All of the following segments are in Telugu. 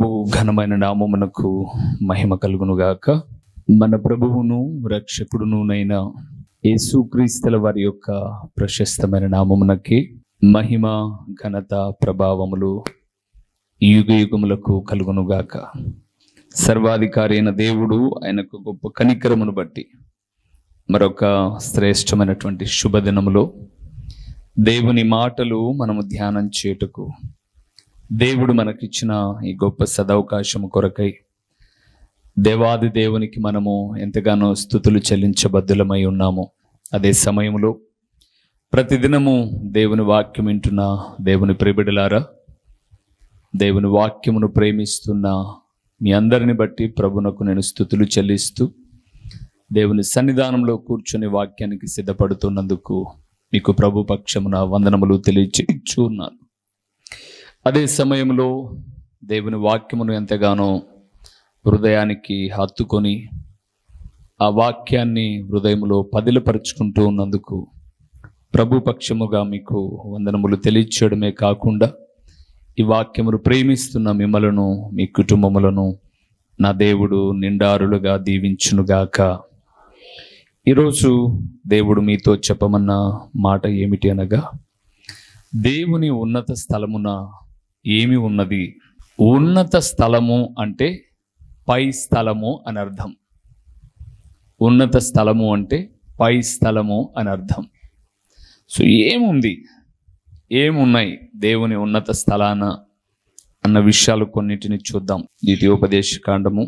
ప్రభు ఘనమైన నామమునకు మహిమ కలుగునుగాక. మన ప్రభువును రక్షకుడునునైన యేసుక్రీస్తుల వారి యొక్క ప్రశస్తమైన నామమునకి మహిమ, ఘనత, ప్రభావములు యుగ యుగములకు కలుగునుగాక. సర్వాధికారి అయిన దేవుడు ఆయనకు గొప్ప కనికరమును బట్టి మరొక శ్రేష్టమైనటువంటి శుభదినములో దేవుని మాటలు మనము ధ్యానం చేయుటకు దేవుడు మనకిచ్చిన ఈ గొప్ప సదవకాశము కొరకై దేవాది దేవునికి మనము ఎంతగానో స్తుతులు చెల్లించబద్దులమై ఉన్నాము. అదే సమయంలో ప్రతిదినము దేవుని వాక్యం వింటున్న దేవుని ప్రియబిడ్డలారా, దేవుని వాక్యమును ప్రేమిస్తున్న మీ అందరిని బట్టి ప్రభునకు నేను స్తుతులు చెల్లిస్తూ దేవుని సన్నిధానంలో కూర్చొని వాక్యానికి సిద్ధపడుతున్నందుకు మీకు ప్రభు పక్షమున వందనములు తెలియచేయుచున్నాను. అదే సమయంలో దేవుని వాక్యమును ఎంతగానో హృదయానికి హత్తుకొని ఆ వాక్యాన్ని హృదయంలో పదిలపరుచుకుంటూ ఉన్నందుకు ప్రభు పక్షముగా మీకు వందనములు తెలియచేయడమే కాకుండా ఈ వాక్యమును ప్రేమిస్తున్న మిమ్మలను, మీ కుటుంబములను నా దేవుడు నిండారులుగా దీవించునుగాక. ఈరోజు దేవుడు మీతో చెప్పమన్న మాట ఏమిటి అనగా, దేవుని ఉన్నత స్థలమున ఏమి ఉన్నది? ఉన్నత స్థలము అంటే పై స్థలము అని అర్థం. ఉన్నత స్థలము అంటే పై స్థలము అని అర్థం. సో ఏముంది, ఏమున్నాయి దేవుని ఉన్నత స్థలాన అన్న విషయాలు కొన్నిటిని చూద్దాం. ద్వితీయోపదేశ కాండము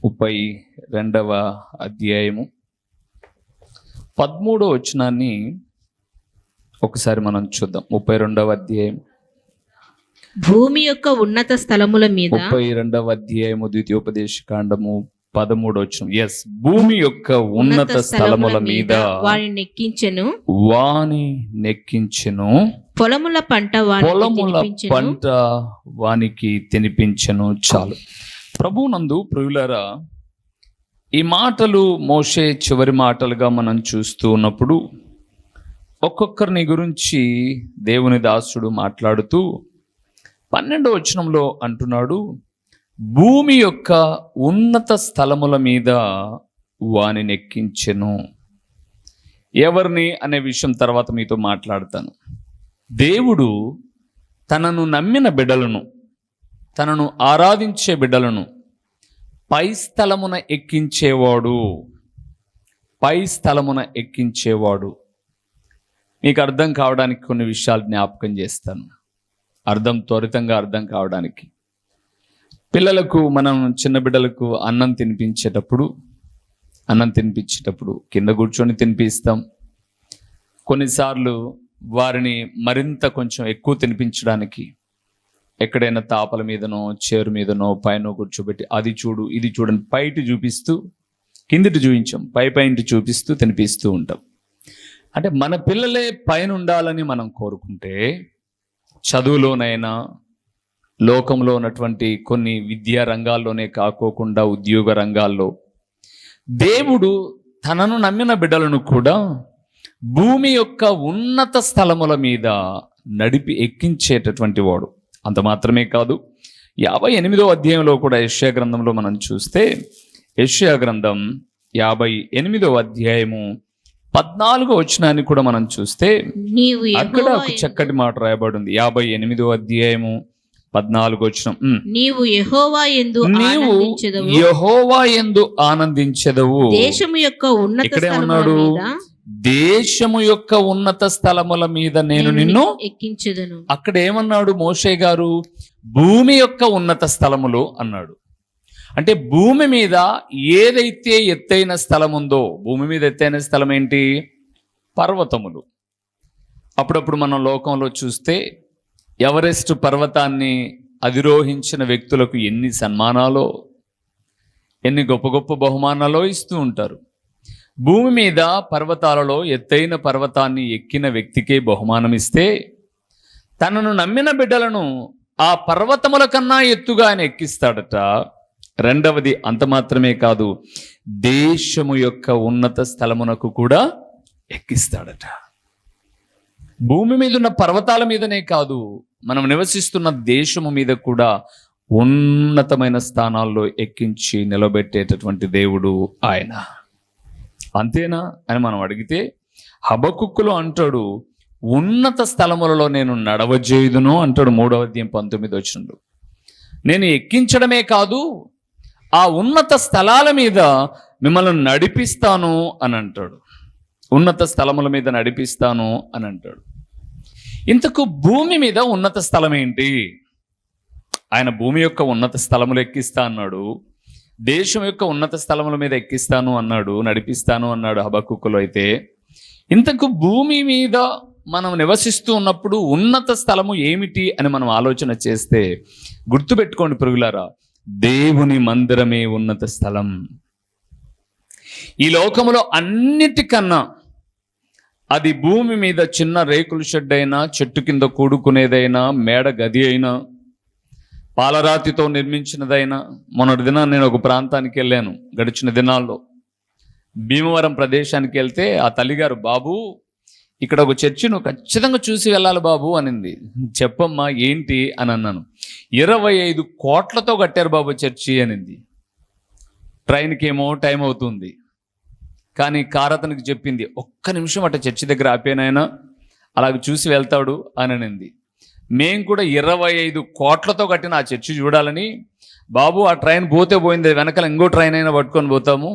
32వ అధ్యాయము 13వ వచనాన్ని ఒకసారి మనం చూద్దాం. 32వ అధ్యాయం భూమి యొక్క ఉన్నత స్థలముల మీద 32వ అధ్యాయము ద్వితీయోపదేశ కాండము 13వ వచనం. భూమి యొక్క ఉన్నత స్థలముల మీద వాని నెక్కించెను, పొలముల పంట వానికి తినిపించెను. చాలు. ప్రభువునందు ప్రియులారా, ఈ మాటలు మోషే చివరి మాటలుగా మనం చూస్తూ ఉన్నప్పుడు ఒక్కొక్కరిని గురించి దేవుని దాసుడు మాట్లాడుతూ 12వ వచనంలో అంటున్నాడు, భూమి యొక్క ఉన్నత స్థలముల మీద వాని నెక్కించెను. ఎవరిని అనే విషయం తర్వాత మీతో మాట్లాడతాను. దేవుడు తనను నమ్మిన బిడ్డలను, తనను ఆరాధించే బిడ్డలను పై స్థలమున ఎక్కించేవాడు. పై స్థలమున ఎక్కించేవాడు. మీకు అర్థం కావడానికి కొన్ని విషయాలు జ్ఞాపకం చేస్తాను, త్వరితంగా అర్థం కావడానికి. పిల్లలకు, మనం చిన్న బిడ్డలకు అన్నం తినిపించేటప్పుడు కింద కూర్చొని తినిపిస్తాం. కొన్నిసార్లు వారిని మరింత కొంచెం ఎక్కువ తినిపించడానికి ఎక్కడైనా తాపల మీదనో, చేరు మీదనో, పైన కూర్చోబెట్టి అది చూడు, ఇది చూడని పైటి చూపిస్తూ, కిందిటి చూపించాం, పైటి చూపిస్తూ తినిపిస్తూ ఉంటాం. అంటే మన పిల్లలే పైన ఉండాలని మనం కోరుకుంటే, చదువులోనైనా, లోకంలో ఉన్నటువంటి కొన్ని విద్యా రంగాల్లోనే కాకోకుండా ఉద్యోగ రంగాల్లో దేవుడు తనను నమ్మిన బిడ్డలను కూడా భూమి యొక్క ఉన్నత స్థలముల మీద నడిపి ఎక్కించేటటువంటి వాడు. అంత మాత్రమే కాదు, 58వ అధ్యాయంలో కూడా యెషయా గ్రంథంలో మనం చూస్తే, యెషయా గ్రంథం 58వ అధ్యాయము 14వ వచనాన్ని కూడా మనం చూస్తే అక్కడ ఒక చక్కటి మాట రాయబడింది. 58వ అధ్యాయము 14వ వచనం, నీవు యెహోవా యందు ఆనందించెదవు. దేశము యొక్క ఉన్నత ఇక్కడే ఉన్నాడు, దేశము యొక్క ఉన్నత స్థలముల మీద నేను నిన్ను ఎక్కించెదను. అక్కడ ఏమన్నాడు మోషే గారు? భూమి యొక్క ఉన్నత స్థలములు అన్నాడు. అంటే భూమి మీద ఏదైతే ఎత్తైన స్థలం ఉందో, భూమి మీద ఎత్తైన స్థలం ఏంటి? పర్వతములు. అప్పుడప్పుడు మనం లోకంలో చూస్తే ఎవరెస్ట్ పర్వతాన్ని అధిరోహించిన వ్యక్తులకు ఎన్ని సన్మానాలో, ఎన్ని గొప్ప గొప్ప బహుమానాలో ఇస్తూ ఉంటారు. భూమి మీద పర్వతాలలో ఎత్తైన పర్వతాన్ని ఎక్కిన వ్యక్తికే బహుమానం ఇస్తే, తనను నమ్మిన బిడ్డలను ఆ పర్వతముల కన్నా ఎత్తుగా ఆయన ఎక్కిస్తాడట. రెండవది, అంత మాత్రమే కాదు, దేశము యొక్క ఉన్నత స్థలమునకు కూడా ఎక్కిస్తాడట. భూమి మీద ఉన్న పర్వతాల మీదనే కాదు, మనం నివసిస్తున్న దేశము మీద కూడా ఉన్నతమైన స్థానాల్లో ఎక్కించి నిలబెట్టేటటువంటి దేవుడు ఆయన. అంతేనా అని మనం అడిగితే హబకుక్కులో అంటాడు, ఉన్నత స్థలములలో నేను నడవజేయుదును అంటాడు. 3వ అధ్యాయం 19వ వచనంలో నేను ఎక్కించడమే కాదు, ఆ ఉన్నత స్థలాల మీద మిమ్మల్ని నడిపిస్తాను అని అంటాడు. ఉన్నత స్థలముల మీద నడిపిస్తాను అని అంటాడు. ఇంతకు భూమి మీద ఉన్నత స్థలం ఏంటి? ఆయన భూమి యొక్క ఉన్నత స్థలములు ఎక్కిస్తా అన్నాడు, దేశం యొక్క ఉన్నత స్థలముల మీద ఎక్కిస్తాను అన్నాడు, నడిపిస్తాను అన్నాడు హబక్కుకులో. అయితే ఇంతకు భూమి మీద మనం నివసిస్తూ ఉన్నప్పుడు ఉన్నత స్థలము ఏమిటి అని మనం ఆలోచన చేస్తే గుర్తుపెట్టుకోండి ప్రియులారా, దేవుని మందిరమే ఉన్నత స్థలం. ఈ లోకములో అన్నిటికన్నా అది భూమి మీద చిన్న రేకుల షెడ్ అయినా, చెట్టు కింద కూడుకునేదైనా, మేడ గది అయినా, పాలరాతితో నిర్మించినదైనా. మొన్నటి దినాన్ని నేను ఒక ప్రాంతానికి వెళ్ళాను. గడిచిన దినాల్లో భీమవరం ప్రదేశానికి వెళ్తే ఆ తల్లిగారు, బాబు ఇక్కడ ఒక చర్చి నువ్వు ఖచ్చితంగా చూసి వెళ్ళాలి బాబు అనింది. చెప్పమ్మా ఏంటి అని అన్నాను. 25 కోట్లతో కట్టారు బాబు చర్చి అనింది. ట్రైన్కి ఏమో టైం అవుతుంది, కానీ కార్ అతనికి చెప్పింది, ఒక్క నిమిషం అట్ట చర్చి దగ్గర ఆపేనాయనా, అలాగ చూసి వెళ్తాడు అని అనింది. మేము కూడా 25 కోట్లతో కట్టిన ఆ చర్చి చూడాలని, బాబు ఆ ట్రైన్ పోతే పోయింది, వెనకాల ఇంకో ట్రైన్ అయినా పట్టుకొని పోతాము,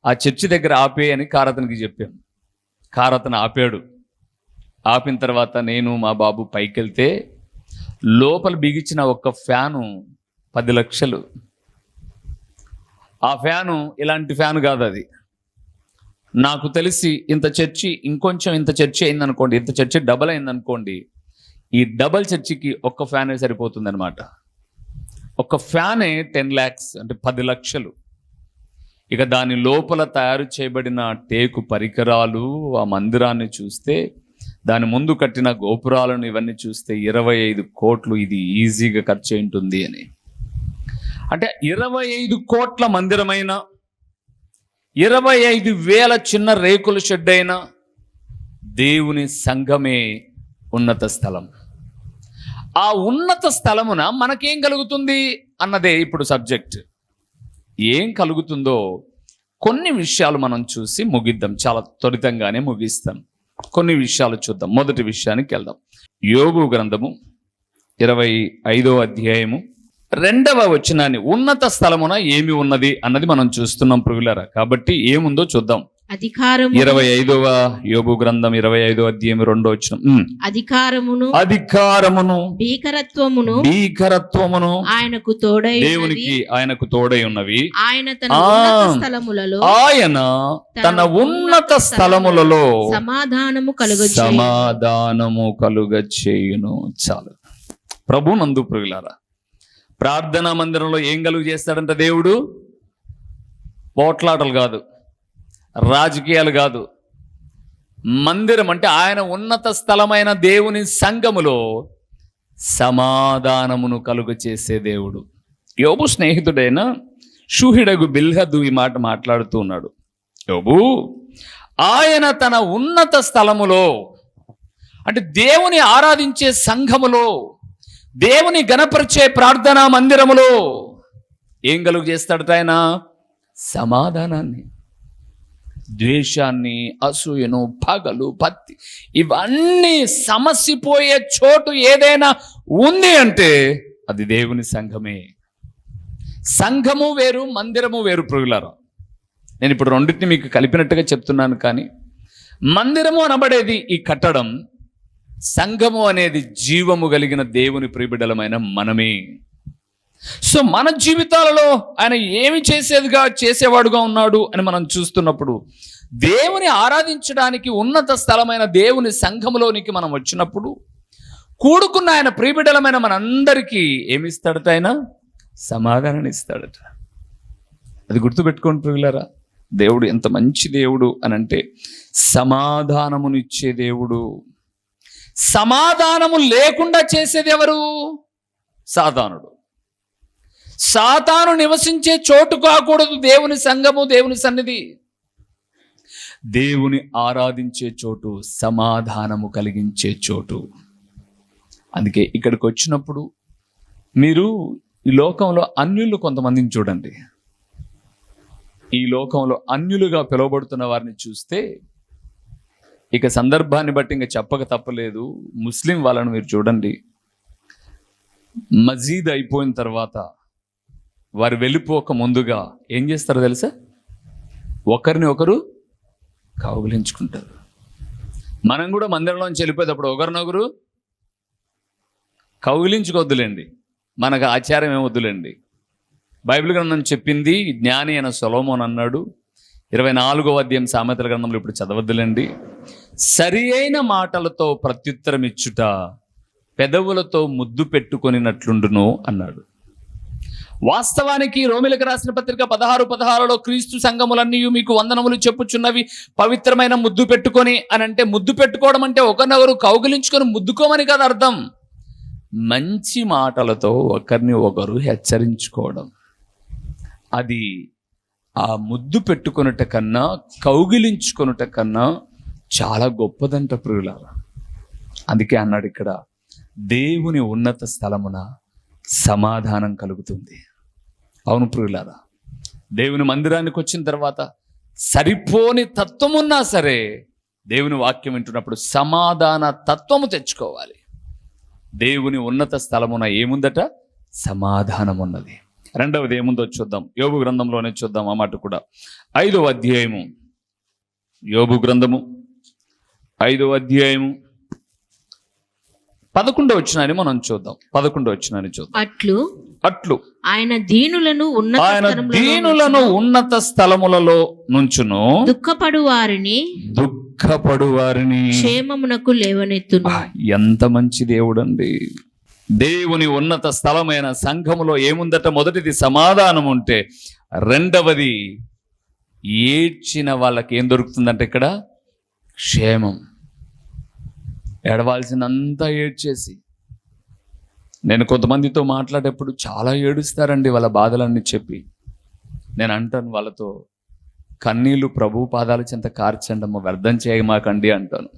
ఆ చర్చి దగ్గర ఆపే అని కార్ అతనికి చెప్పాం. కార్ అతను ఆపాడు. ఆపిన తర్వాత నేను మా బాబు పైకి వెళ్తే లోపల బిగించిన ఒక్క ఫ్యాను 10 లక్షలు. ఆ ఫ్యాను ఇలాంటి ఫ్యాను కాదు, అది నాకు తెలిసి ఇంత చర్చి, ఇంకొంచెం ఇంత చర్చి అయిందనుకోండి, ఇంత చర్చి డబల్ అయిందనుకోండి, ఈ డబల్ చర్చికి ఒక్క ఫ్యానే సరిపోతుంది అనమాట. ఒక్క ఫ్యానే 10 lakhs, అంటే 10 లక్షలు. ఇక దాని లోపల తయారు చేయబడిన టేకు పరికరాలు, ఆ మందిరాన్ని చూస్తే, దాని ముందు కట్టిన గోపురాలను ఇవన్నీ చూస్తే 25 కోట్లు ఇది ఈజీగా ఖర్చు అయి ఉంటుంది అని. అంటే 25 కోట్ల మందిరమైన, 25,000 చిన్న రేకుల షెడ్ అయినా, దేవుని సంఘమే ఉన్నత స్థలం. ఆ ఉన్నత స్థలమున మనకేం కలుగుతుంది అన్నదే ఇప్పుడు సబ్జెక్ట్. ఏం కలుగుతుందో కొన్ని విషయాలు మనం చూసి ముగిద్దాం. చాలా త్వరితంగానే ముగిస్తాం. కొన్ని విషయాలు చూద్దాం. మొదటి విషయానికి వెళ్దాం. యోబు గ్రంథము 25వ అధ్యాయము 2వ వచనాన్ని, ఉన్నత స్థలమున ఏమి ఉన్నది అన్నది మనం చూస్తున్నాం ప్రియులారా. కాబట్టి ఏముందో చూద్దాం. అధికారము, 25వ యోబు గ్రంథం 25వ అధ్యాయం 2వ వచనం. అధికారమును భీకరత్వమును ఆయనకు తోడై, దేవునికి ఆయనకు తోడై ఉన్నవి. ఆయన తన ఉన్నత స్థలములలో, ఆయన తన ఉన్నత స్థలములలో సమాధానము కలుగచేయును. చాలు. ప్రభు నందు ప్రియులారా, ప్రార్థనా మందిరంలో ఏం కలుగు చేస్తాడంట దేవుడు? పోట్లాటలు కాదు, రాజకీయాలు కాదు. మందిరం అంటే ఆయన ఉన్నత స్థలమైన దేవుని సంఘములో సమాధానమును కలుగ చేసే దేవుడు. యోబు స్నేహితుడైన షూహిడగు బిల్హదు ఈ మాట మాట్లాడుతూ ఉన్నాడు. యోబు ఆయన తన ఉన్నత స్థలములో, అంటే దేవుని ఆరాధించే సంఘములో, దేవుని గణపరిచే ప్రార్థనా మందిరములో ఏం కలుగు చేస్తాడట ఆయన? సమాధానాన్ని. ద్వేషాన్ని, అసూయను, పగలు, పత్తి ఇవన్నీ సమసిపోయే చోటు ఏదైనా ఉంది అంటే అది దేవుని సంఘమే. సంఘము వేరు, మందిరము వేరు ప్రియులారా. నేను ఇప్పుడు రెండింటిని మీకు కలిపినట్టుగా చెప్తున్నాను. కానీ మందిరము అనబడేది ఈ కట్టడం, సంఘము అనేది జీవము కలిగిన దేవుని ప్రియబిడ్డలమైన మనమే. సో మన జీవితాలలో ఆయన ఏమి చేసేవాడుగా ఉన్నాడు అని మనం చూస్తున్నప్పుడు, దేవుని ఆరాధించడానికి ఉన్నత స్థలమైన దేవుని సంఘములోనికి మనం వచ్చినప్పుడు, కూడుకున్న ఆయన ప్రియబిడ్డలమైన మనందరికీ ఏమిస్తాడట? ఆయన సమాధానాన్ని ఇస్తాడట. అది గుర్తుపెట్టుకోండి ప్రియులారా. దేవుడు ఎంత మంచి దేవుడు అని అంటే, సమాధానమునిచ్చే దేవుడు. సమాధానము లేకుండా చేసేది ఎవరు? సాతానుడు. సాతాను నివసించే చోటు కాకూడదు దేవుని సంఘము, దేవుని సన్నిధి. దేవుని ఆరాధించే చోటు, సమాధానము కలిగించే చోటు. అందుకే ఇక్కడికి వచ్చినప్పుడు మీరు ఈ లోకంలో అన్యులు కొంతమందిని చూడండి. ఈ లోకంలో అన్యులుగా పిలువబడుతున్న వారిని చూస్తే ఇక సందర్భాన్ని బట్టి ఇంకా చెప్పక తప్పలేదు. ముస్లిం వాళ్ళను మీరు చూడండి, మజీద్ అయిపోయిన తర్వాత వారు వెళ్ళిపోక ముందుగా ఏం చేస్తారో తెలుసా? ఒకరిని ఒకరు కౌగిలించుకుంటారు. మనం కూడా మందిరంలోంచి వెళ్ళిపోయేటప్పుడు ఒకరినొకరు కౌగిలించుకొద్దులేండి, మనకు ఆచారం ఏమొద్దులేండి. బైబిల్ గ్రంథం చెప్పింది, జ్ఞాని అయిన సొలొమోను అన్నాడు 24వ అధ్యాయం సామెతల గ్రంథంలో, ఇప్పుడు చదవద్దులేండి, సరి అయిన మాటలతో ప్రత్యుత్తరం ఇచ్చుట పెదవులతో ముద్దు పెట్టుకొనినట్లుండును అన్నాడు. వాస్తవానికి రోమిలకు రాసిన పత్రిక 16:16లో క్రీస్తు సంఘములన్నీ మీకు వందనములు చెప్పుచున్నవి పవిత్రమైన ముద్దు పెట్టుకొని అని అంటే, ముద్దు పెట్టుకోవడం అంటే ఒకరినొకరు కౌగిలించుకొని ముద్దుకోమని కాదు అర్థం. మంచి మాటలతో ఒకరిని ఒకరు హెచ్చరించుకోవడం. అది ఆ ముద్దు పెట్టుకొనుట కన్నా కౌగిలించుకొనుట కన్నా చాలా గొప్పదంట ప్రియులారా. అందుకే అన్నాడు ఇక్కడ, దేవుని ఉన్నత స్థలమున సమాధానం కలుగుతుంది. అవును ప్రియులారా, దేవుని మందిరానికి వచ్చిన తర్వాత సరిపోని తత్వం ఉన్నా సరే దేవుని వాక్యం వింటున్నప్పుడు సమాధాన తత్వము తెచ్చుకోవాలి. దేవుని ఉన్నత స్థలమున ఏముందట? సమాధానం ఉన్నది. రెండవది ఏముందో చూద్దాం, యోబు గ్రంథంలోనే చూద్దాం. ఆ మాట కూడా 5వ అధ్యాయము, యోబు గ్రంథము 5వ అధ్యాయము 11వ వచనాన్ని మనం చూద్దాం. 11వ వచనాన్ని చూద్దాం. అట్లు ఆయన దీనులను ఉన్నత స్థలములలో నుంచును, దుఃఖపడు వారిని క్షేమమునకు లేవనెత్తును. ఎంత మంచి దేవుడండి. దేవుని ఉన్నత స్థలమైన సంఘములో ఏముందట? మొదటిది సమాధానం ఉంటే, రెండవది ఏడ్చిన వాళ్ళకి ఏం దొరుకుతుందంటే ఇక్కడ క్షేమం. ఏడవాల్సినంతా ఏడ్చేసి, నేను కొంతమందితో మాట్లాడేప్పుడు చాలా ఏడుస్తారండి వాళ్ళ బాధలన్నీ చెప్పి. నేను అంటాను వాళ్ళతో, కన్నీళ్లు ప్రభు పాదాల చెంత కార్చండమ్మ, వ్యర్థం చేయమాకండి అంటాను.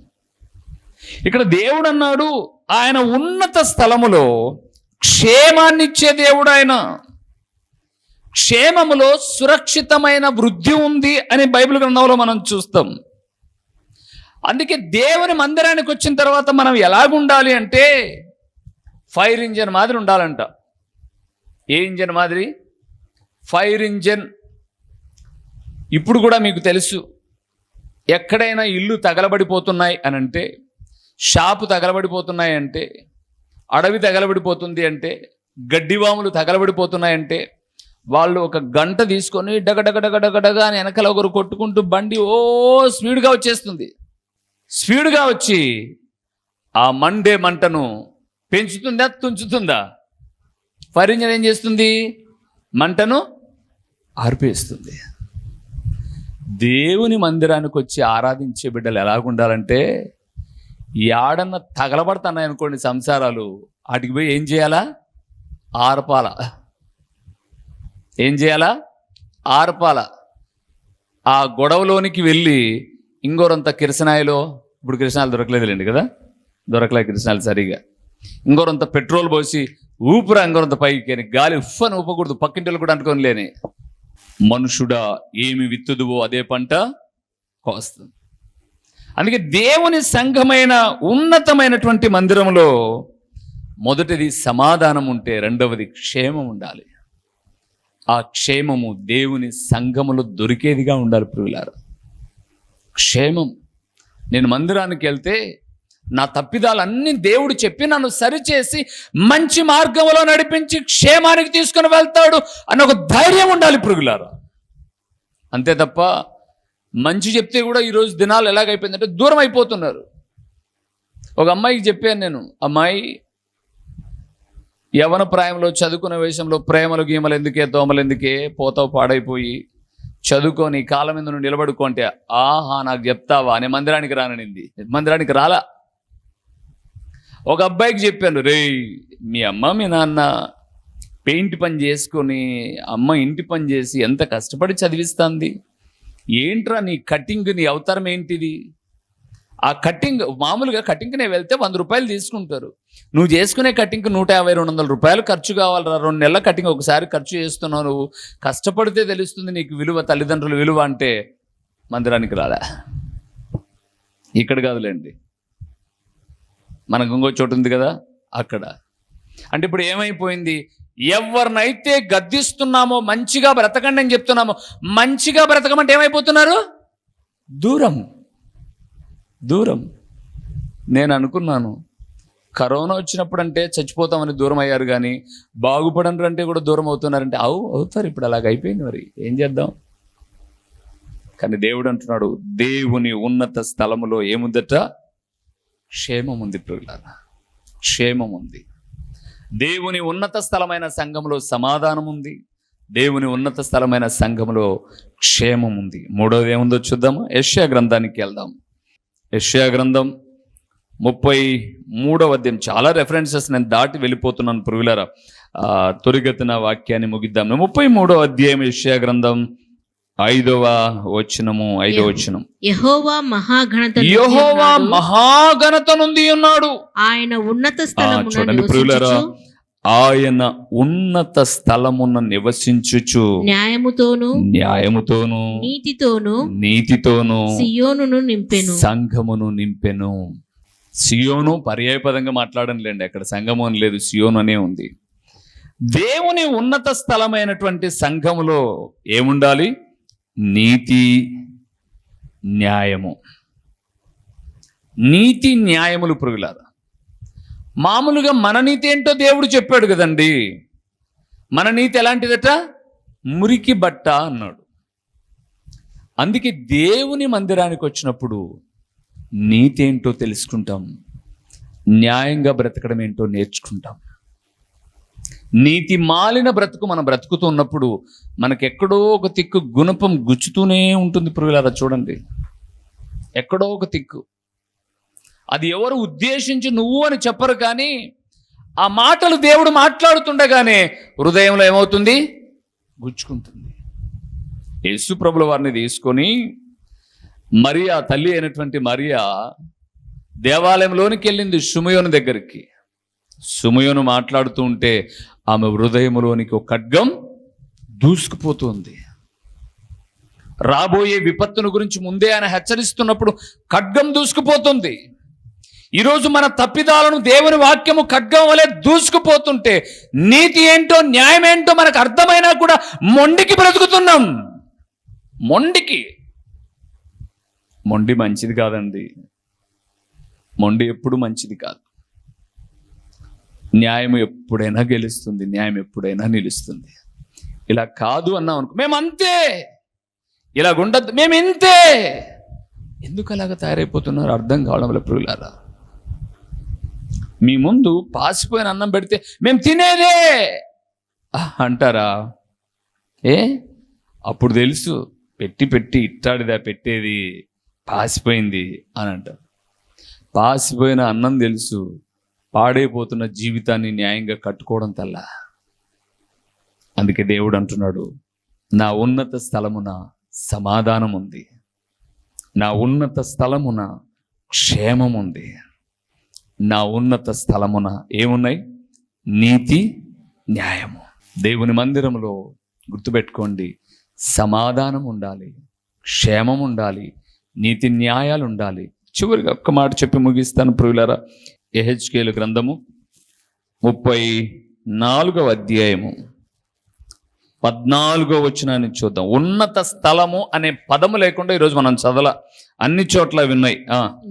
ఇక్కడ దేవుడు అన్నాడు, ఆయన ఉన్నత స్థలములో క్షేమాన్నిచ్చే దేవుడు. ఆయన క్షేమములో సురక్షితమైన వృద్ధి ఉంది అని బైబిల్ గ్రంథంలో మనం చూస్తాం. అందుకే దేవుని మందిరానికి వచ్చిన తర్వాత మనం ఎలాగుండాలి అంటే ఫైర్ ఇంజన్ మాదిరి ఉండాలంట. ఏ ఇంజన్ మాదిరి? Fire engine. ఇప్పుడు కూడా మీకు తెలుసు, ఎక్కడైనా ఇల్లు తగలబడిపోతున్నాయి అని అంటే, షాపు తగలబడిపోతున్నాయి అంటే, అడవి తగలబడిపోతుంది అంటే, గడ్డివాములు తగలబడిపోతున్నాయంటే, వాళ్ళు ఒక గంట తీసుకొని డగడగడగడగడగా అని వెనకాల ఒకరు కొట్టుకుంటూ బండి స్పీడ్గా వచ్చేస్తుంది. స్పీడ్గా వచ్చి ఆ మండే మంటను పెంచుతుందా తుంచుతుందా? ఫైర్ ఇంజన్ ఏం చేస్తుంది? మంటను ఆర్పేస్తుంది. దేవుని మందిరానికి వచ్చి ఆరాధించే బిడ్డలు ఎలాగుండాలంటే, యాడన్న తగలబడుతున్నాయి అనుకోండి సంసారాలు, వాటికి పోయి ఏం చేయాలా? ఆర్పాల. ఏం చేయాలా? ఆర్పాల. ఆ గొడవలోనికి వెళ్ళి ఇంకోరంత కిరసనాయిలో, ఇప్పుడు కిరసనాయిలు దొరకలేదులేండి కదా, దొరకలే కిరసనాయిలు సరిగా, ఇంకోరంత పెట్రోల్ పోసి ఊపిరా ఇంకోరంత పైకి గాలి ఉఫ్ఫని ఊపకూడదు, పక్కింటిలో కూడా అనుకొని లేని. మనుషుడా ఏమి విత్తుదువో అదే పంట కోస్తుంది. అందుకే దేవుని సంఘమైన ఉన్నతమైనటువంటి మందిరంలో మొదటిది సమాధానం ఉంటే, రెండవది క్షేమం ఉండాలి. ఆ క్షేమము దేవుని సంఘములో దొరికేదిగా ఉండాలి ప్రియులారా. క్షేమం. నేను మందిరానికి వెళ్తే నా తప్పిదాలన్నీ దేవుడు చెప్పి నన్ను సరిచేసి మంచి మార్గంలో నడిపించి క్షేమానికి తీసుకుని వెళ్తాడు అన్న ఒక ధైర్యం ఉండాలి ప్రియులారా. అంతే తప్ప మంచి చెప్తే కూడా ఈరోజు దినాలు ఎలాగైపోయిందంటే దూరం అయిపోతున్నారు. ఒక అమ్మాయికి చెప్పాను నేను, అమ్మాయి యవన ప్రాయంలో చదువుకునే విషయంలో ప్రేమలు గీమలు ఎందుకే, దోమలు ఎందుకే, పోతావు పాడైపోయి, చదువుకొని కాలం మీద నువ్వు నిలబడుకో అంటే, ఆహా నాకు చెప్తావా, నేను మందిరానికి రాననింది. మందిరానికి రాలా. ఒక అబ్బాయికి చెప్పాను, రే మీ అమ్మ మీ నాన్న పెయింట్ పని చేసుకొని, అమ్మ ఇంటి పని చేసి ఎంత కష్టపడి చదివిస్తుంది, ఏంట్రా నీ కటింగ్, నీ అవతారం ఏంటిది ఆ కటింగ్ మామూలుగా కటింగ్కి నేను వెళ్తే 100 రూపాయలు తీసుకుంటారు. నువ్వు చేసుకునే కటింగ్కి 150-200 రూపాయలు ఖర్చు కావాలరా. 2 నెలల కటింగ్ ఒకసారి ఖర్చు చేస్తున్నావు. నువ్వు కష్టపడితే తెలుస్తుంది నీకు విలువ, తల్లిదండ్రుల విలువ అంటే మందిరానికి రాలే. ఇక్కడ కాదులేండి, మనకు ఇంకో చోటు ఉంది కదా అక్కడ. అంటే ఇప్పుడు ఏమైపోయింది, ఎవరినైతే గద్దిస్తున్నామో మంచిగా బ్రతకండి అని చెప్తున్నామో, మంచిగా బ్రతకమంటే ఏమైపోతున్నారు, దూరం. నేను అనుకున్నాను కరోనా వచ్చినప్పుడు అంటే చచ్చిపోతామని దూరం అయ్యారు, కానీ బాగుపడరు అంటే కూడా దూరం అవుతున్నారంటే అవుతారు. ఇప్పుడు అలాగ అయిపోయింది, మరి ఏం చేద్దాం. కానీ దేవుడు అంటున్నాడు, దేవుని ఉన్నత స్థలములో ఏముందట, క్షేమం ఉంది. ప్రియులారా, క్షేమం ఉంది. దేవుని ఉన్నత స్థలమైన సంఘంలో సమాధానం ఉంది. దేవుని ఉన్నత స్థలమైన సంఘంలో క్షేమం ఉంది. మూడవది ఏముందో చూద్దాము. యెషయా గ్రంథానికి వెళ్దాం. యెషయా గ్రంథం 33వ అధ్యాయం. చాలా రెఫరెన్సెస్ నేను దాటి వెళ్ళిపోతున్నాను ప్రియులారా, త్వరిగతిన వాక్యాన్ని ముగిద్దాం. 33వ అధ్యాయం యెషయా గ్రంథం 5వ వచనం. యెహోవా మహాఘనత నుండి ఉన్నాడు. ఆయన ఉన్నత స్థలమున చూడండి ప్రియులారా, ఆయన ఉన్నత స్థలమున నివసించుచు న్యాయముతోను నీతితోను సియోనును నింపెను, సంఘమును నింపెను. సియోను పర్యాయపదంగా మాట్లాడనులేండి, అక్కడ సంఘము అని లేదు, సియోను అనే ఉంది. దేవుని ఉన్నత స్థలమైనటువంటి సంఘములో ఏముండాలి, నీతి న్యాయము. నీతి న్యాయములు ప్రియులారా. మామూలుగా మన నీతి ఏంటో దేవుడు చెప్పాడు కదండి. మన నీతి ఎలాంటిదట, మురికి బట్ట అన్నాడు. అందుకే దేవుని మందిరానికి వచ్చినప్పుడు నీతి ఏంటో తెలుసుకుంటాం, న్యాయంగా బ్రతకడం ఏంటో నేర్చుకుంటాం. నీతి మాలిన బ్రతుకు మనం బ్రతుకుతూ ఉన్నప్పుడు మనకెక్కడో ఒక తిక్కు గుణపం గుచ్చుతూనే ఉంటుంది ప్రియులారా. చూడండి, ఎక్కడో ఒక తిక్కు. అది ఎవరు ఉద్దేశించి నువ్వు అని చెప్పరు, కానీ ఆ మాటలు దేవుడు మాట్లాడుతుండగానే హృదయంలో ఏమవుతుంది, గుచ్చుకుంటుంది. యేసు ప్రభుల వారిని తీసుకొని మరియా, తల్లి అయినటువంటి మరియా దేవాలయంలోనికి వెళ్ళింది షిమయోను దగ్గరికి. షిమయోను మాట్లాడుతూ ఉంటే ఆమె హృదయంలోనికి ఒక ఖడ్గం దూసుకుపోతుంది. రాబోయే విపత్తును గురించి ముందే ఆయన హెచ్చరిస్తున్నప్పుడు ఖడ్గం దూసుకుపోతుంది. ఈరోజు మన తప్పిదాలను దేవుని వాక్యము ఖడ్గం వలె దూసుకుపోతుంటే నీతి ఏంటో న్యాయం ఏంటో మనకు అర్థమైనా కూడా మొండికి బ్రతుకుతున్నాం. మొండి మంచిది కాదండి. మొండి ఎప్పుడు మంచిది కాదు. న్యాయం ఎప్పుడైనా గెలుస్తుంది, న్యాయం ఎప్పుడైనా నిలుస్తుంది. ఇలా కాదు అన్నాం అనుకో, మేమంతే, ఇలాగుండద్దు, మేమింతే. ఎందుకు అలాగ తయారైపోతున్నారు అర్థం కావడం వల్ల ప్రియులారా. మీ ముందు పాసిపోయిన అన్నం పెడితే మేము తినేదే అంటారా? అప్పుడు తెలుసు పెట్టి ఇట్టాడిదా పెట్టేది, పాసిపోయింది అని అంటారు. పాసిపోయిన అన్నం తెలుసు, పాడైపోతున్న జీవితాన్ని న్యాయంగా కట్టుకోవడం తల్లా. అందుకే దేవుడు అంటున్నాడు, నా ఉన్నత స్థలమున సమాధానం ఉంది, నా ఉన్నత స్థలమున క్షేమం ఉంది, నా ఉన్నత స్థలమున ఏమున్నాయి, నీతి న్యాయము. దేవుని మందిరంలో గుర్తుపెట్టుకోండి, సమాధానం ఉండాలి, క్షేమం ఉండాలి, నీతి న్యాయాలు ఉండాలి. చివరిగా ఒక్క మాట చెప్పి ముగిస్తాను ప్రియులారా. యెహెజ్కేలు గ్రంథము 34వ అధ్యాయము 14వ వచనాన్ని చూద్దాం. ఉన్నత స్థలము అనే పదము లేకుండా ఈరోజు మనం చదల, అన్ని చోట్ల విన్నాయి.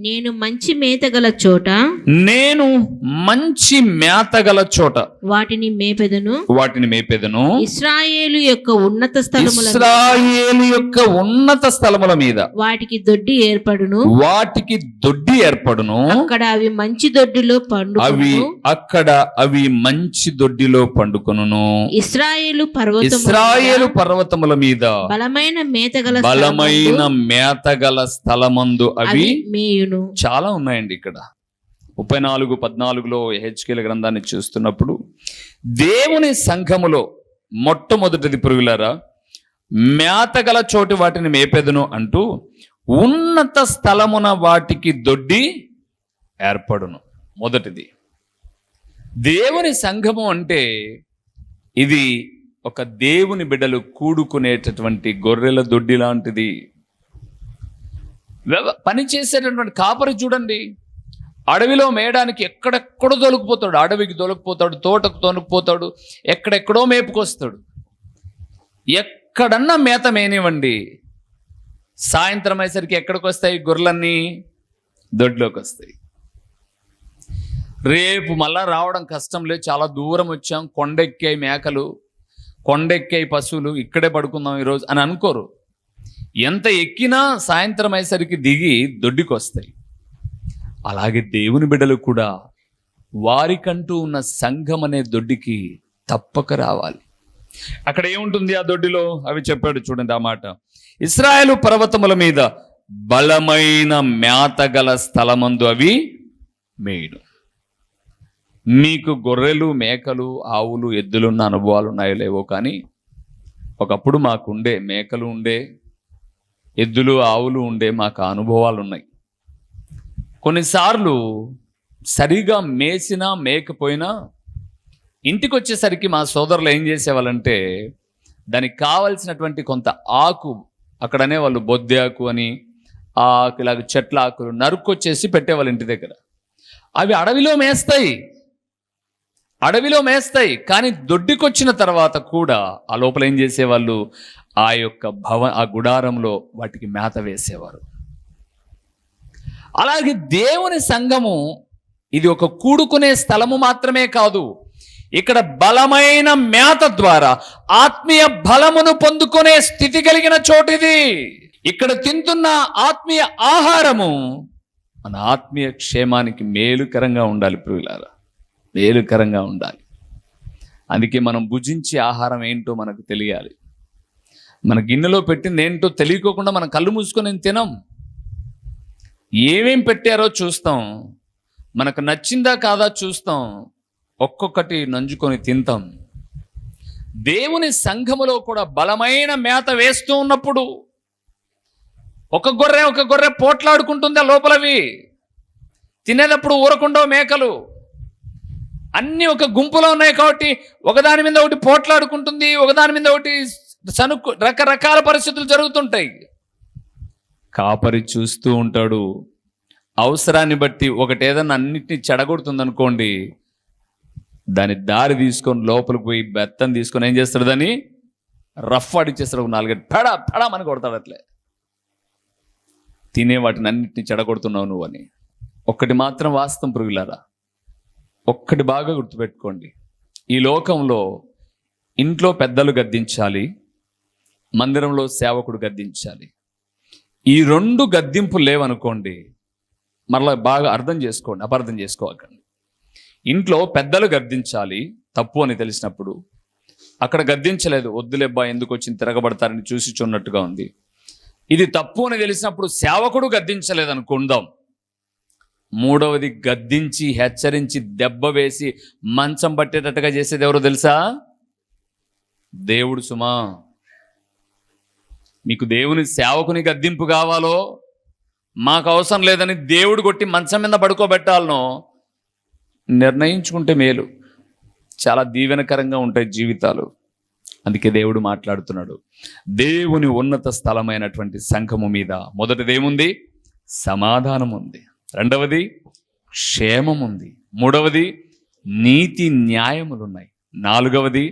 నేను మంచి మేతగల చోట, నేను మంచి మేతగల చోట వాటిని మేపెదను. ఇశ్రాయేలు యొక్క ఉన్నత స్థలముల మీద వాటికి దొడ్డి ఏర్పడును. అక్కడ అవి మంచి దొడ్డిలో పండుకొనును. ఇశ్రాయేలు పర్వతముల మీద బలమైన మేతగల స్థలమందు అవి మేయును. చాలా ఉన్నాయండి ఇక్కడ. 34:14 యెహెజ్కేలు గ్రంథాన్ని చూస్తున్నప్పుడు దేవుని సంఘములో మొట్టమొదటిది ప్రియులారా, మేతగల చోటు వాటిని మేపెదను అంటూ ఉన్నత స్థలమున వాటికి దొడ్డి ఏర్పడును. మొదటిది, దేవుని సంఘము అంటే ఇది ఒక దేవుని బిడ్డలు కూడుకునేటటువంటి గొర్రెల దొడ్డి లాంటిది. పని చేసేటటువంటి కాపరి చూడండి, అడవిలో మేయడానికి ఎక్కడెక్కడో తొలగిపోతాడు, అడవికి తొలగిపోతాడు, తోటకు తొలగిపోతాడు, ఎక్కడెక్కడో మేపుకొస్తాడు. ఎక్కడన్నా మేత మేనివ్వండి, సాయంత్రం అయ్యేసరికి ఎక్కడికి వస్తాయి గొర్రెలన్నీ? దొడ్లోకి వస్తాయి. రేపు మళ్ళా రావడం కష్టం లేదు, చాలా దూరం వచ్చాం, కొండెక్కాయి మేకలు, కొండెక్కాయి పశువులు, ఇక్కడే పడుకుందాం ఈరోజు అని అనుకోరు. ఎంత ఎక్కినా సాయంత్రం అయ్యేసరికి దిగి దొడ్డికి వస్తాయి. అలాగే దేవుని బిడ్డలు కూడా వారికంటూ ఉన్న సంఘం అనే దొడ్డికి తప్పక రావాలి. అక్కడ ఏముంటుంది ఆ దొడ్డిలో? అవి చెప్పాడు చూడండి ఆ మాట. ఇశ్రాయేలు పర్వతముల మీద బలమైన మేతగల స్థలమందు అవి మేయును. మీకు గొర్రెలు, మేకలు, ఆవులు, ఎద్దులున్న అనుభవాలు ఉన్నాయో లేవో, కానీ ఒకప్పుడు మాకుండే మేకలు ఉండే, ఎద్దులు, ఆవులు ఉండే, మాకు అనుభవాలు ఉన్నాయి. కొన్నిసార్లు సరిగా మేసినా మేకపోయినా ఇంటికి వచ్చేసరికి మా సోదరులు ఏం చేసేవాళ్ళంటే దానికి కావలసినటువంటి కొంత ఆకు, అక్కడనే వాళ్ళు బొద్దె ఆకు అని ఆకు, ఇలాగ చెట్ల ఆకులు నరుక్కొచ్చేసి పెట్టేవాళ్ళు ఇంటి దగ్గర. అవి అడవిలో మేస్తాయి, కానీ దొడ్డికొచ్చిన తర్వాత కూడా ఆ లోపల ఏం చేసేవాళ్ళు? ఆ యొక్క ఆ గుడారంలో వాటికి మేత వేసేవారు. అలాగే దేవుని సంఘము ఇది ఒక కూడుకునే స్థలము మాత్రమే కాదు, ఇక్కడ బలమైన మేత ద్వారా ఆత్మీయ బలమును పొందుకునే స్థితి కలిగిన చోటిది. ఇక్కడ తింటున్న ఆత్మీయ ఆహారము మన ఆత్మీయ క్షేమానికి మేలుకరంగా ఉండాలి ప్రియులారా, మేలుకరంగా ఉండాలి. అందుకే మనం భుజించే ఆహారం ఏంటో మనకు తెలియాలి. మన గిన్నెలో పెట్టింది ఏంటో తెలియకోకుండా మనం కళ్ళు మూసుకొని తినం. ఏమేం పెట్టారో చూస్తాం, మనకు నచ్చిందా కాదా చూస్తాం, ఒక్కొక్కటి నంజుకొని తింటాం. దేవుని సంఘములో కూడా బలమైన మేత వేస్తూ ఉన్నప్పుడు ఒక గొర్రె పోట్లాడుకుంటుంది ఆ లోపలవి. తినేటప్పుడు ఊరకుండవు మేకలు, అన్నీ ఒక గుంపులో ఉన్నాయి కాబట్టి ఒకదాని మీద ఒకటి పోట్లాడుకుంటుంది, ఒకదాని మీద ఒకటి సనుక్కు, రకరకాల పరిస్థితులు జరుగుతుంటాయి. కాపరి చూస్తూ ఉంటాడు. అవసరాన్ని బట్టి ఒకటి ఏదన్నా అన్నిటినీ చెడగొడుతుంది అనుకోండి, దాని దారి తీసుకొని లోపలికి పోయి బెత్తం తీసుకొని ఏం చేస్తాడు? దాన్ని రఫ్ ఆడిచ్చేస్తాడు. 4 పెడా అని కొడతాడు. అట్లే తినే వాటిని అన్నిటినీ చెడగొడుతున్నావు నువ్వు అని. ఒక్కటి మాత్రం వాస్తవం ప్రియులారా, ఒక్కటి బాగా గుర్తుపెట్టుకోండి. ఈ లోకంలో ఇంట్లో పెద్దలు గద్దించాలి, మందిరంలో సేవకుడు గద్దించాలి. ఈ 2 గద్దింపులు లేవనుకోండి, మరలా బాగా అర్థం చేసుకోండి, అపార్థం చేసుకోకండి. ఇంట్లో పెద్దలు గద్దించాలి తప్పు అని తెలిసినప్పుడు, అక్కడ గద్దించలేదు, వద్దులేబ్బా ఎందుకు వచ్చింది తిరగబడతారని చూసి చున్నట్టుగా ఉంది. ఇది తప్పు అని తెలిసినప్పుడు సేవకుడు గద్దించలేదు అనుకుందాం. 3వది గద్దించి హెచ్చరించి దెబ్బ వేసి మంచం పట్టేటట్టుగా చేసేది ఎవరో తెలుసా? దేవుడు. సుమా, మీకు దేవుని సేవకుని గద్దింపు కావాలో, మాకు అవసరం లేదని దేవుడు కొట్టి మంచం మీద పడుకోబెట్టాలనో నిర్ణయించుకుంటే మేలు. చాలా దీవెనకరంగా ఉంటాయి జీవితాలు. అందుకే దేవుడు మాట్లాడుతున్నాడు. దేవుని ఉన్నత స్థలమైనటువంటి సంఘము మీద మొదటిది ఏముంది? సమాధానం ఉంది. 2వది క్షేమం ఉంది. 3వది నీతి న్యాయములున్నాయి. 4వది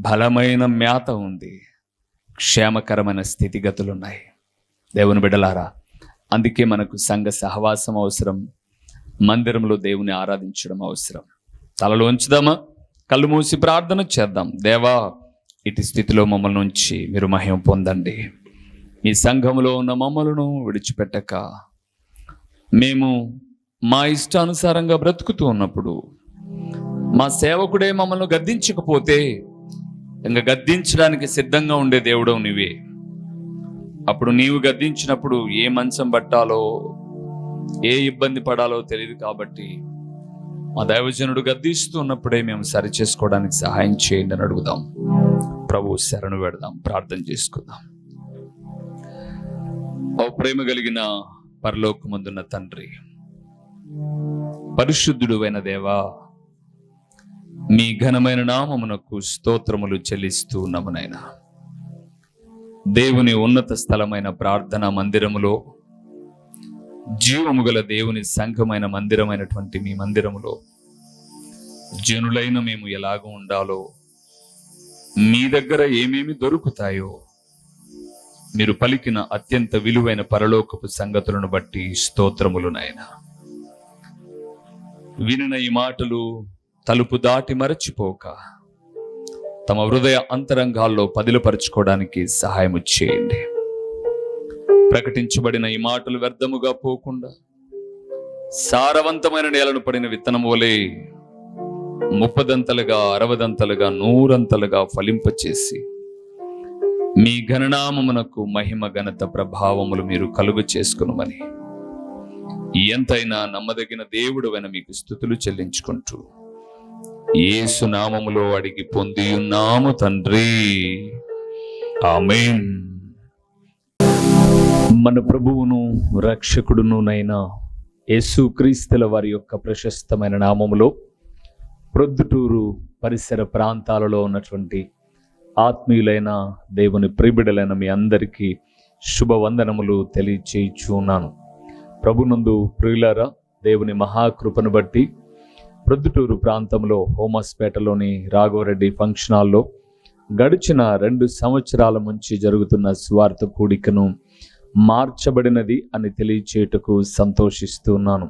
బలమైన మేత ఉంది. క్షేమకరమైన స్థితిగతులున్నాయి. దేవుని బిడ్డలారా, అందుకే మనకు సంఘ సహవాసం అవసరం, మందిరంలో దేవుని ఆరాధించడం అవసరం. తలలో ఉంచుదామా? కళ్ళు మూసి ప్రార్థన చేద్దాం. దేవా, ఇటు స్థితిలో మమ్మల్ని ఉంచి మీరు మహిమ పొందండి. మీ సంఘములో ఉన్న మమ్మలను విడిచిపెట్టక మేము మా ఇష్టానుసారంగా బ్రతుకుతూ ఉన్నప్పుడు, మా సేవకుడే మమ్మల్ని గద్దించకపోతే ఇంకా గద్దించడానికి సిద్ధంగా ఉండే దేవుడవు నీవే. అప్పుడు నీవు గద్దించినప్పుడు ఏ మంచం పట్టాలో, ఏ ఇబ్బంది పడాలో తెలియదు. కాబట్టి మా దైవజనుడు గద్దిస్తూ ఉన్నప్పుడే మేము సరి చేసుకోవడానికి సహాయం చేయండి అని అడుగుదాం. ప్రభు శరణు పెడదాం, ప్రార్థన చేసుకుందాం. ఓ ప్రేమ కలిగిన పరలోకమందున్న తండ్రి, పరిశుద్ధుడు అయిన దేవా, మీ ఘనమైన నామమునకు స్తోత్రములు చెల్లిస్తూ ఉన్నాము నాయనా. దేవుని ఉన్నత స్థలమైన ప్రార్థనా మందిరములో, జీవము గల దేవుని సంఘమైన మందిరమైనటువంటి మీ మందిరములో జనులైన మేము ఎలాగ ఉండాలో, మీ దగ్గర ఏమేమి దొరుకుతాయో మీరు పలికిన అత్యంత విలువైన పరలోకపు సంగతులను బట్టి స్తోత్రములు నాయనా. వినిన ఈ మాటలు తలుపు దాటి మరచిపోక తమ హృదయ అంతరంగాల్లో పదిలపరుచుకోవడానికి సహాయము చేయండి. ప్రకటించబడిన ఈ మాటలు వ్యర్థముగా పోకుండా సారవంతమైన నేలను పడిన విత్తనము వలె 30దంతలుగా 60దంతలుగా 100అంతలుగా ఫలింపచేసి మీ ఘననామమునకు మహిమ ఘనత ప్రభావములు మీరు కలుగు చేసుకునుమని ఎంతైనా నమ్మదగిన దేవుడవైన మీకు స్తుతులు చెల్లించుకుంటూ యేసు నామములో అడిగి పొందియున్నాము తండ్రి, ఆమేన్. మన ప్రభువును రక్షకుడును నైనా యేసుక్రీస్తుల వారి యొక్క ప్రశస్తమైన నామములో ప్రొద్దుటూరు పరిసర ప్రాంతాలలో ఉన్నటువంటి ఆత్మీయులైన దేవుని ప్రియబిడ్డలైన మీ అందరికీ శుభవందనములు తెలియచేయుచున్నాను. ప్రభునందు ప్రియులారా, దేవుని మహాకృపను బట్టి ప్రొద్దుటూరు ప్రాంతంలో హోమస్పేటలోని రాఘవరెడ్డి ఫంక్షన్ హాల్లో గడిచిన 2 సంవత్సరాల నుంచి జరుగుతున్న స్వార్థ కూడికను మార్చబడినది అని తెలియచేయుటకు సంతోషిస్తున్నాను.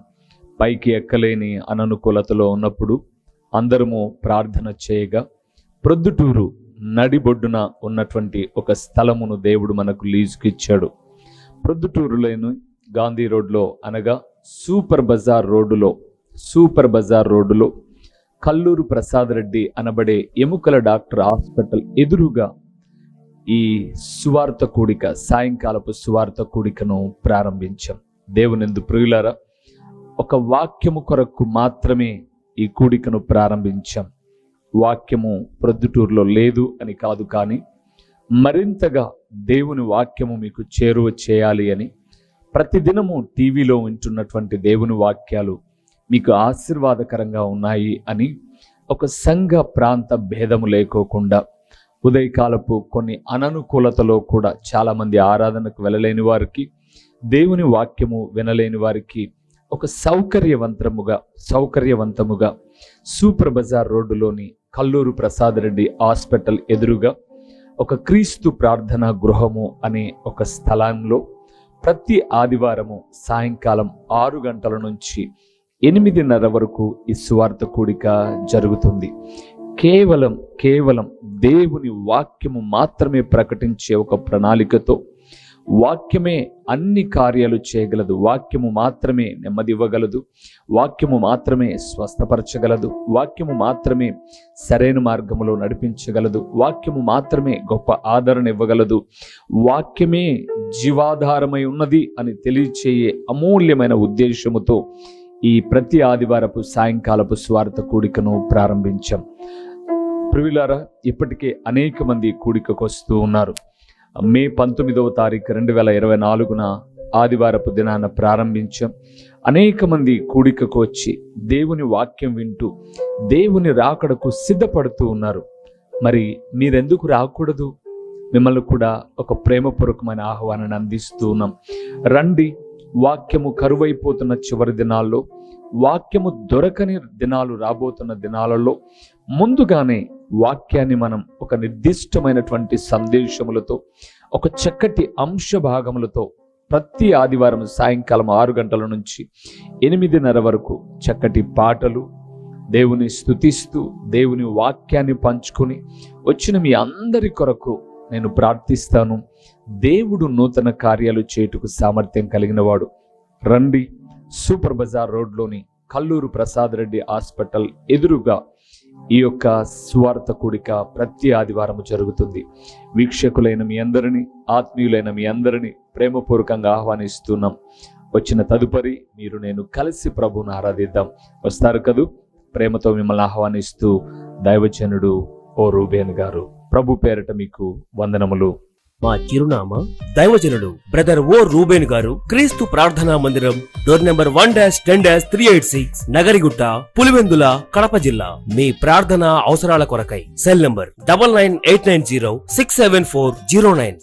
పైకి ఎక్కలేని అననుకూలతలో ఉన్నప్పుడు అందరము ప్రార్థన చేయగా ప్రొద్దుటూరు నడిబొడ్డున ఉన్నటువంటి ఒక స్థలమును దేవుడు మనకు లీజుకి ఇచ్చాడు. ప్రొద్దుటూరులోని గాంధీ రోడ్లో అనగా సూపర్ బజార్ రోడ్డులో కల్లూరు ప్రసాద్ రెడ్డి అనబడే ఎముకల డాక్టర్ హాస్పిటల్ ఎదురుగా ఈ సువార్త కూడిక, సాయంకాలపు సువార్త కూడికను ప్రారంభించాం. దేవునిందు ప్రియులారా, ఒక వాక్యము కొరకు మాత్రమే ఈ కూడికను ప్రారంభించాం. వాక్యము ప్రొద్దుటూరులో లేదు అని కాదు, కానీ మరింతగా దేవుని వాక్యము మీకు చేరువ చేయాలి అని ప్రతిదినము టీవీలో వింటున్నటువంటి దేవుని వాక్యాలు మీకు ఆశీర్వాదకరంగా ఉన్నాయి అని ఒక సంఘ ప్రాంత భేదము లేకోకుండా ఉదయకాలపు కొన్ని అననుకూలతలో కూడా చాలామంది ఆరాధనకు వెళ్ళలేని వారికి, దేవుని వాక్యము వినలేని వారికి ఒక సౌకర్యవంతముగా సూపర్ బజార్ రోడ్డులోని కల్లూరు ప్రసాద్ రెడ్డి హాస్పిటల్ ఎదురుగా ఒక క్రీస్తు ప్రార్థనా గృహము అనే ఒక స్థలంలో ప్రతి ఆదివారము సాయంకాలం 6 గంటల నుంచి 8:30 వరకు ఈ సువార్త కూడిక జరుగుతుంది. కేవలం దేవుని వాక్యము మాత్రమే ప్రకటించే ఒక ప్రణాళికతో, వాక్యమే అన్ని కార్యాలు చేయగలదు, వాక్యము మాత్రమే నెమ్మది ఇవ్వగలదు, వాక్యము మాత్రమే స్వస్థపరచగలదు, వాక్యము మాత్రమే సరైన మార్గములో నడిపించగలదు, వాక్యము మాత్రమే గొప్ప ఆదరణ ఇవ్వగలదు, వాక్యమే జీవాధారమై ఉన్నది అని తెలియచేయే అమూల్యమైన ఉద్దేశముతో ఈ ప్రతి ఆదివారపు సాయంకాలపు స్వార్థ కూడికను ప్రారంభించాం. ప్రియులారా, ఇప్పటికే అనేక మంది కూడికకు వస్తూ ఉన్నారు. మే 19వ తారీఖు 2024న ఆదివారపు దినాన ప్రారంభించాం. అనేక మంది కూడికకు వచ్చి దేవుని వాక్యం వింటూ దేవుని రాకడకు సిద్ధపడుతూ ఉన్నారు. మరి మీరెందుకు రాకూడదు? మిమ్మల్ని కూడా ఒక ప్రేమపూర్వకమైన ఆహ్వానాన్ని అందిస్తూ ఉన్నాం. రండి. వాక్యము కరువైపోతున్న చివరి దినాల్లో, వాక్యము దొరకని దినాలు రాబోతున్న దినాలలో ముందుగానే వాక్యాన్ని మనం ఒక నిర్దిష్టమైనటువంటి సందేశములతో, ఒక చక్కటి అంశ భాగములతో ప్రతి ఆదివారం సాయంకాలం 6 గంటల నుంచి 8:30 వరకు చక్కటి పాటలు, దేవుని స్తుతిస్తూ దేవుని వాక్యాన్ని పంచుకొని వచ్చిన మీ అందరి కొరకు నేను ప్రార్థిస్తాను. దేవుడు నూతన కార్యాలు చేయుటకు సామర్థ్యం కలిగిన వాడు. రండి. సూపర్ బజార్ రోడ్లోని కల్లూరు ప్రసాద్ రెడ్డి హాస్పిటల్ ఎదురుగా ఈ యొక్క సువార్త కూడిక ప్రతి ఆదివారం జరుగుతుంది. వీక్షకులైన మీ అందరినీ, ఆత్మీయులైన మీ అందరినీ ప్రేమపూర్వకంగా ఆహ్వానిస్తున్నాం. వచ్చిన తదుపరి మీరు నేను కలిసి ప్రభువును ఆరాధిద్దాం. వస్తారు కదూ? ప్రేమతో మిమ్మల్ని ఆహ్వానిస్తూ దైవజనుడు ఓ రూబేన్ గారు. ప్రభు పేరట మీకు వందనములు. మా చిరునామా దైవజనుడు బ్రదర్ ఓ రూబేన్ గారు, క్రీస్తు ప్రార్థనా మందిరం, డోర్ నెంబర్ 1-10-386, నగరిగుట్ట, పులివెందుల, కడప జిల్లా. మీ ప్రార్థనా అవసరాల కొరకై సెల్ నంబర్ 9989067409.